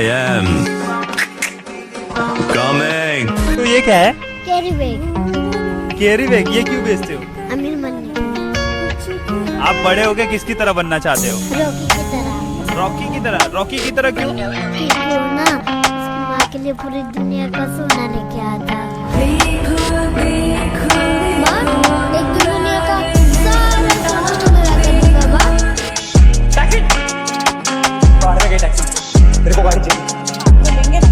I am coming. तो ये क्या है? Carry bag. कैरी बैग, ये क्यों बेचते हो? अमीर बनने। आप बड़े होके किसकी तरह बनना चाहते हो? रॉकी की तरह। रॉकी की तरह? रॉकी की तरह क्यों? क्योंकि वो ना उसकी माँ के लिए पूरी दुनिया का सोना लेके आता। माँ, एक दुनिया का सारा सोना तुम्हें ला के दूंगा माँ। बाहर में गई टैक्सी, मेरे को गाड़ी चाहिए।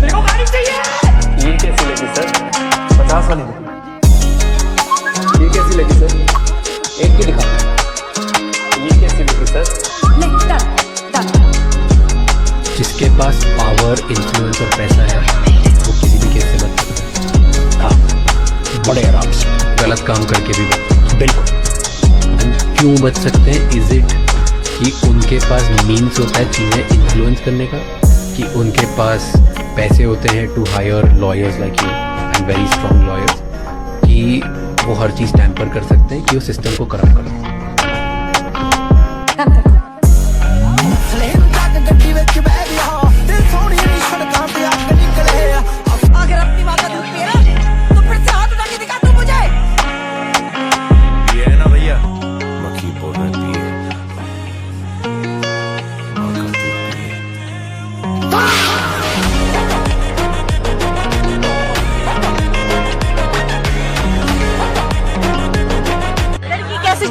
मेरे को गाड़ी चाहिए। ये कैसी लगी सर? 50 वाली लगी। ये कैसी लगी सर? एक की दिखा। ये कैसी लगी सर? जिसके पास पावर, इन्फ्लुएंस और पैसा है वो किसी भी केस से बच सकता है। हाँ, बड़े आराम से, गलत काम करके भी बच सकते हैं। बिल्कुल। क्यों बच सकते हैं? इज इट कि उनके पास मीन्स होता है चीज़ें इन्फ्लुएंस करने का, कि उनके पास पैसे होते हैं to hire lawyers like you and very strong lawyers, कि वो हर चीज़ टैम्पर कर सकते हैं कि वो सिस्टम को करप्ट कर सकते हैं।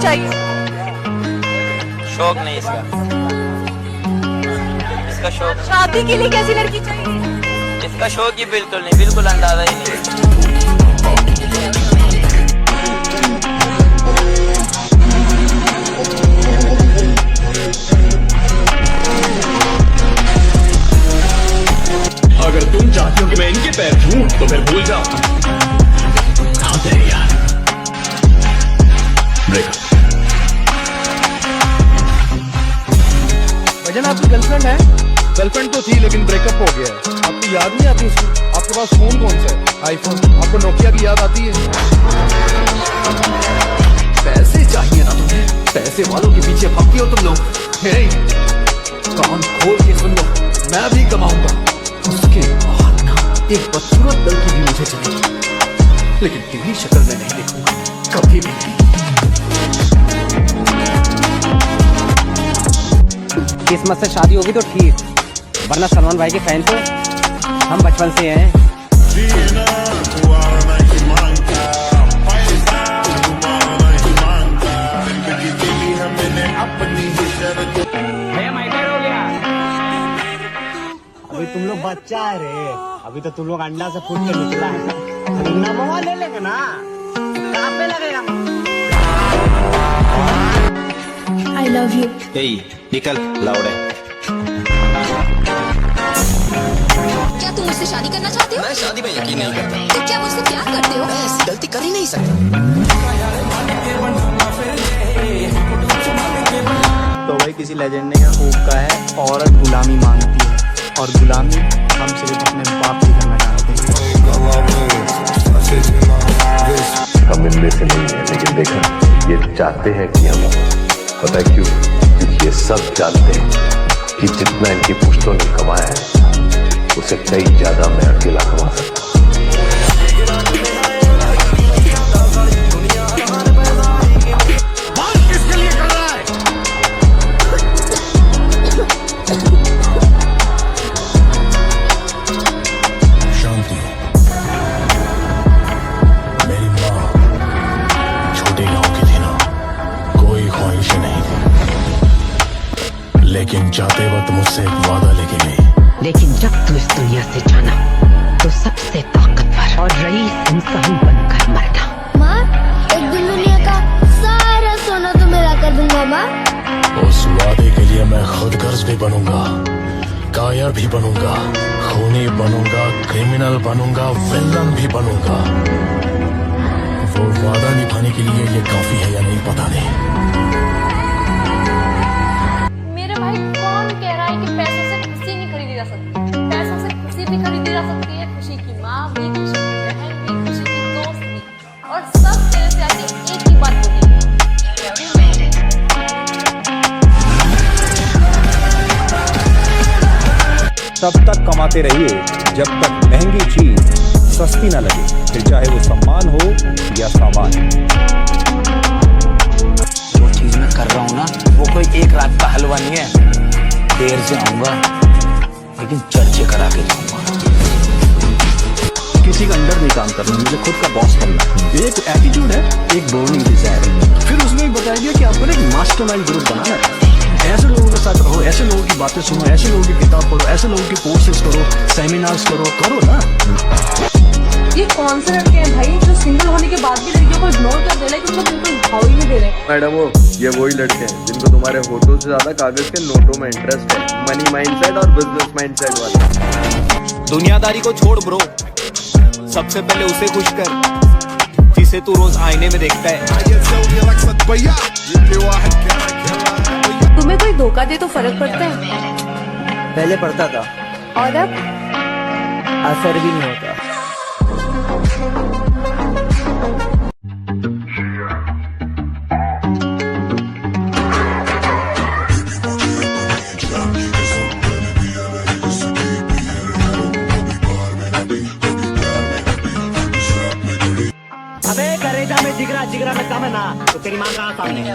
चाहिए शौक नहीं इसका शौक। शादी के लिए कैसी लड़की चाहिए? इसका शौक ही बिल्कुल नहीं, बिल्कुल अंदाजा ही नहीं। अगर तुम चाहती हो कि मैं इनके पैर छूं तो फिर भूल जाओ। कहाँ गए यार? ब्रेकअप। भजन आपकी गर्लफ्रेंड है? गर्लफ्रेंड तो थी लेकिन ब्रेकअप हो गया है। आपको याद नहीं आती उसकी? आपके पास फोन कौन सा है? आईफोन। आपको नोकिया की याद आती है? पैसे चाहिए ना तुम्हें? पैसे वालों के पीछे भागती हो तुम लोग। कान खोल के सुन लो, मैं भी कमाऊंगा। उसके बाद ना एक बदसूरत लड़की भी मुझे चलेगी, लेकिन तेरी शक्ल में नहीं देखूंगा कभी भी नहीं। किस्मत से शादी होगी तो ठीक, वरना सलमान भाई के फैन तो हम बचपन से हैं। अभी तुम लोग बच्चा है रे, अभी तो तुम लोग अंडा से फूट के निकला है। नमवा ले लेंगे ना, कहाँ पे लगेगा? I love you। निकल लाउडे। क्या तुम मुझसे शादी करना चाहते हो? मैं शादी में यकीन नहीं करता। तो क्या मुझसे प्यार करते हो? मैं ऐसी गलती कर ही नहीं सकता। तो भाई किसी लेजेंड ने खूब कहा है, औरत गुलामी मांगती है और गुलामी हम सिर्फ अपने बाप की करना चाहते हैं। हम इनमें से नहीं है, लेकिन देखा ये चाहते हैं कि हम, पता है क्यों? क्योंकि ये सब जानते हैं कि जितना इनकी पुश्तों ने कमाया है उसे कई ज्यादा मैं अकेला कमा सकता हूँ। लेकिन जाते वक्त मुझसे एक वादा लेके गई। लेकिन जब तू इस दुनिया से जाना तो सबसे ताकतवर और रईस इंसान बनकर मरना। माँ, एक दुनिया का सारा सोना तुम्हें ला कर दूंगा माँ। उस वादे के लिए मैं खुद गर्ज भी बनूंगा, कायर भी बनूंगा, खूनी बनूंगा, क्रिमिनल बनूंगा, विलन भी बनूंगा। वो वादा निभाने के लिए ये काफी है या नहीं पता नहीं। भाई कौन कह रहा है कि पैसों से खुशी नहीं खरीदी जा सकती? पैसों से खुशी भी खरीदी जा सकती है, खुशी की माँ भी, खुशी की बहन भी, खुशी की दोस्त भी, और सब तेरे से आके एक ही बात बोली। तब तक कमाते रहिए जब तक महंगी चीज सस्ती ना लगे, फिर चाहे वो सम्मान हो या सामान। जो चीज मैं कर रहा हूँ ना, वो कोई एक रात का हलवा नहीं है। देर से आऊंगा लेकिन चर्चे करा के जाऊंगा। किसी का अंडर नहीं काम करना, मुझे खुद का बॉस बनना है। एक एटीट्यूड है, एक बर्निंग डिजायर है। फिर उसने भी बताया दिया कि आपको एक मास्टरमाइंड ग्रुप बनाना है। ऐसे लोगों के साथ रहो, ऐसे लोगों की बातें सुनो, ऐसे लोगों की किताब पढ़ो, ऐसे लोगों के कोर्सेज करो, सेमिनार्स करो ना। ये कौन से लड़के हैं भाई जो सिंगल होने के बाद भी लड़कियों को इग्नोर कर दे रहे हैं, क्योंकि बिल्कुल भाव ही नहीं दे रहे। मैडम ये वही लड़के हैं जिनको तुम्हारे फोटो से ज्यादा कागज के नोटों में इंटरेस्ट है। मनी माइंडसेट और बिजनेस माइंडसेट वाले। दुनियादारी को छोड़ ब्रो, सबसे पहले उसे खुश कर जिसे तू रोज आईने में देखता है। तुम्हें कोई धोखा दे तो फर्क पड़ता है? पहले पड़ता था और अब असर भी नहीं होता। अबे करेजा में जिगरा में कम है ना, तो तेरी माँ कहाँ सामने है?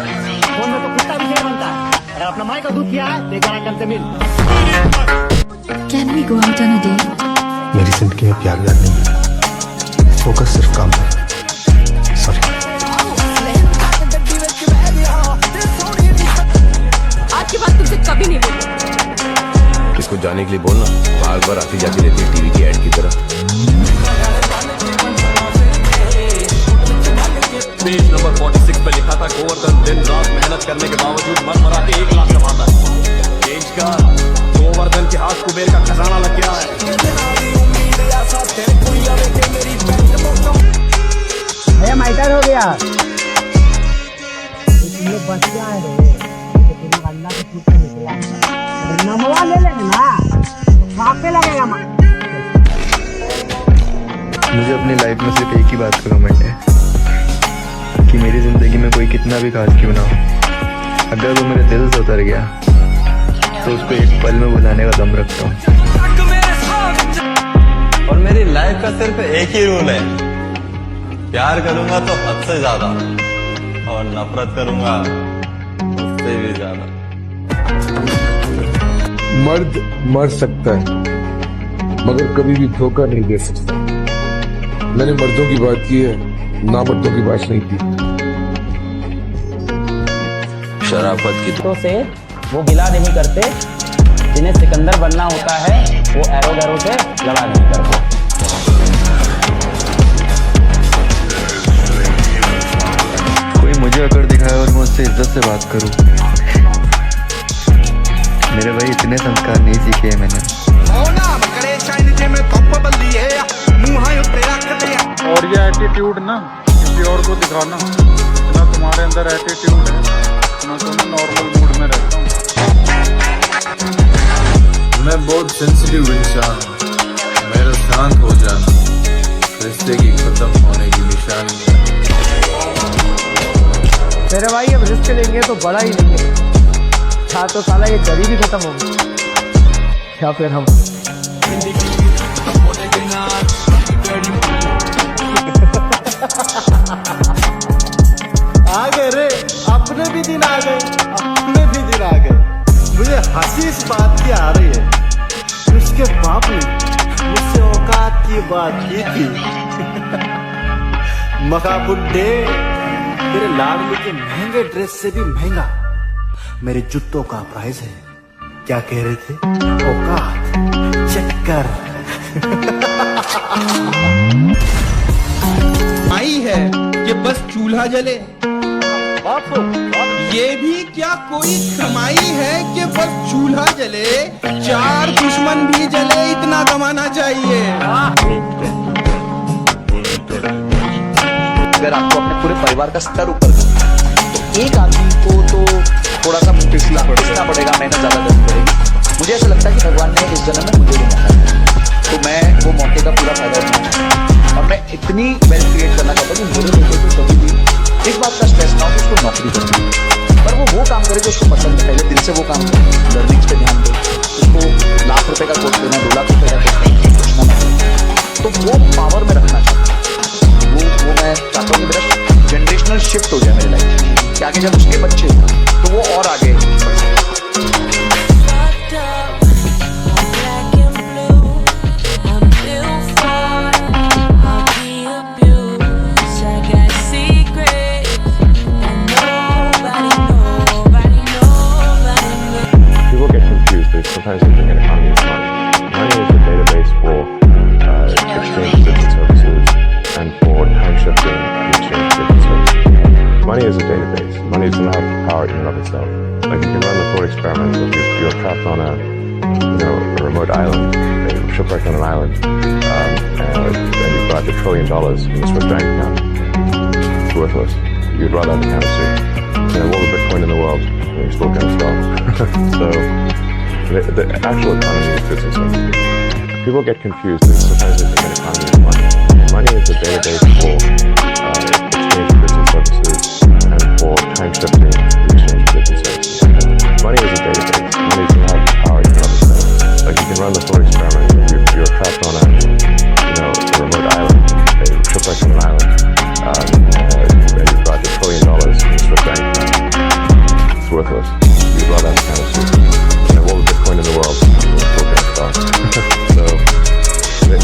फोन में तो कुत्ता भी शेर बनता है। अगर अपना माँ का दूध पिया है, तो जरा कम से मिल। Can we go out on a date? मेरी जिंदगी में प्यार व्यार नहीं है, फोकस सिर्फ काम पे। सॉरी। आज के बाद तुमसे कभी नहीं बोलूंगा। इसको जाने के लिए बोलना, बार बार आती जाती रहती है टीवी की ऐड की तरह। पेज नंबर 46 पे लिखा था गोवर्धन दिन रात मेहनत करने के बावजूद मर मरा के 1 लाख कमाता है। चेंज का गोवर्धन के हाथ कुबेर का खजाना लग गया है। भैया मैटर हो गया। ये बच गया है रे, गन्ना के फूट से निकला। नमवा ले लेना ना, छापे लगेगा। मुझे अपनी लाइफ में सिर्फ एक ही बात का कमेंट है कि मेरी जिंदगी में कोई कितना भी खास क्यों ना हो, अगर वो मेरे दिल से उतर गया तो उसको एक पल में बुलाने का दम रखता हूँ। और मेरी लाइफ का सिर्फ एक ही रूल है, प्यार करूंगा तो हद से ज्यादा, और नफरत करूंगा उससे भी ज्यादा। मर्द मर सकता है मगर कभी भी धोखा नहीं दे सकता। मैंने मर्दों की बात की है, ना मर्दों की बात नहीं की। शराफत की तो से वो गिला नहीं करते, जिन्हें सिकंदर बनना होता है वो एरो से लड़ा नहीं करते। कोई मुझे अकड़ दिखाए और मैं उससे इज्जत से बात करूं। मेरे भाई इतने संस्कार नहीं सीखे हैं मैंने। और ये एटीट्यूड ना किसी और को दिखाना, ना तुम्हारे अंदर एटीट्यूड है ना तुम नॉर्मल मूड में रहता हूँ। मैं बहुत सेंसिटिव इंसान हूँ, मेरा शांत हो जाना रिश्ते की खत्म होने की निशानी है। मेरे भाई अब रिस्क लेंगे तो बड़ा ही लेंगे, था तो साला ये गरीबी खत्म होगी या फिर हम। आ गए रे, अपने भी दिन आ गए, अपने भी दिन आ गए। मुझे हंसी इस बात की आ रही है, उसके बाप ने मुझसे औकात की बात की थी। मकाबुड्डे, तेरे लाडली के महंगे ड्रेस से भी महंगा मेरे जूतों का प्राइस है। क्या कह रहे थे? औकात चेक कर। आई है कि बस चूल्हा जले, ये भी क्या कोई कमाई है कि बस चूल्हा जले, 4 दुश्मन भी जले, इतना कमाना चाहिए। अगर आपको अपने पूरे परिवार का स्तर ऊपर करना है तो एक आदमी को तो थोड़ा सा पिछला पड़ेगा, मेहनत ज्यादा करनी पड़ेगी। मुझे ऐसा लगता है कि भगवान ने इस जन्म में मुझे भी मौका दिया, तो मैं वो मौके का पूरा फायदा उठाना चाहता हूँ। और मैं इतनी वेल्थ क्रिएट करना चाहता हूँ कि मेरे बेटे को कभी भी इस बात का स्ट्रेस ना हो कि उसको नौकरी करनी है, पर वो काम करे जो उसको पसंद है। पहले दिल से वो काम करे, लर्निंग्स पे ध्यान दे, उसको लाख रुपए का कोर्स मैं 2 लाख रुपए का सोचना तो वो पावर में रखना चाहता हूँ। वो मैं चाहता हूँ कि मेरा जनरेशनल शिफ्ट हो जाए मेरी लाइफ कि आगे जब उसके बच्चे तो वो और आगे बढ़ सके। Sometimes they think an economy is money. Money is a database for exchange goods and services and for time shifting exchange goods and services. Money is a database. Money doesn't have power in and of itself. Like you can run the thought experiment. If you're trapped on a remote island, shipwrecked on an island, and you've got $1 trillion in the Swiss bank account, it's worthless. You'd rather have a can of soup. All the Bitcoin in the world, and you're still going to starve. So. The actual economy is goods and services. People get confused because sometimes they think an economy is money. Money is a database for exchange goods and services and for time shifting exchange goods and services. Money is a database. Money doesn't have power in and of itself. Like you can run the thought experiment. If you're trapped on a remote island, shipwrecked on an island, and you've got $1 trillion in the Swiss bank account, it's worthless. You'd rather have a can of soup. All the Bitcoin in the world, you're still going to starve. So,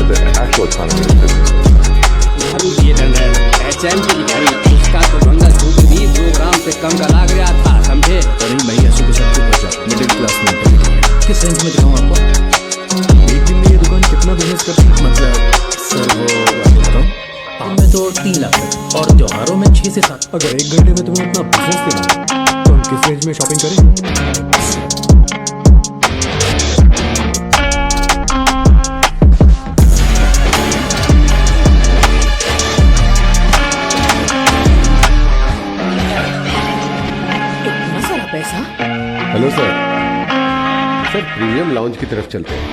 the actual economy is business. उसका तो गंगा सूत्र भी 2 ग्राम से कम का लाग रहा था, समझे? नहीं मैं ऐसे तो सबको बचा मिडिल क्लास में किस रेंज में दिखाऊं आपको? एक दिन में ये दुकान कितना बिजनेस करती है? मतलब सर वो बताऊं में तो 3 लाख और त्योहारों में 6 से 7। अगर 1 घंटे में तुम्हें इतना बिजनेस देना तो हम किस रेंज में शॉपिंग करें? हेलो सर प्रीमियम लाउंज की तरफ चलते हैं।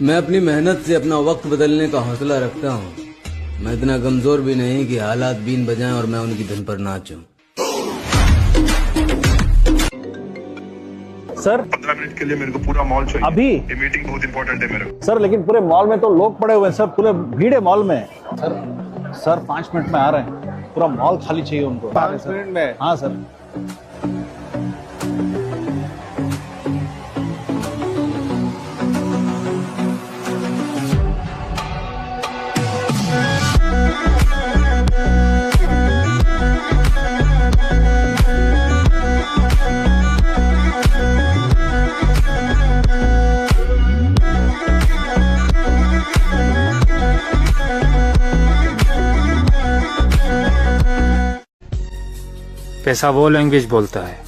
मैं अपनी मेहनत से अपना वक्त बदलने का हौसला रखता हूँ। मैं इतना कमजोर भी नहीं कि हालात बीन बजाएं और मैं उनकी धुन पर नाचूं। सर 15 मिनट के लिए मेरे को पूरा मॉल चाहिए अभी। ये मीटिंग बहुत इंपॉर्टेंट है मेरे को। सर लेकिन पूरे मॉल में तो लोग पड़े हुए हैं सर, पूरे भीड़ है मॉल में। सर 5 मिनट में आ रहे हैं, पूरा मॉल खाली चाहिए उनको। 5 मिनट में? हाँ सर। पैसा वो लैंग्वेज बोलता है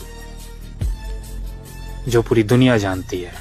जो पूरी दुनिया जानती है।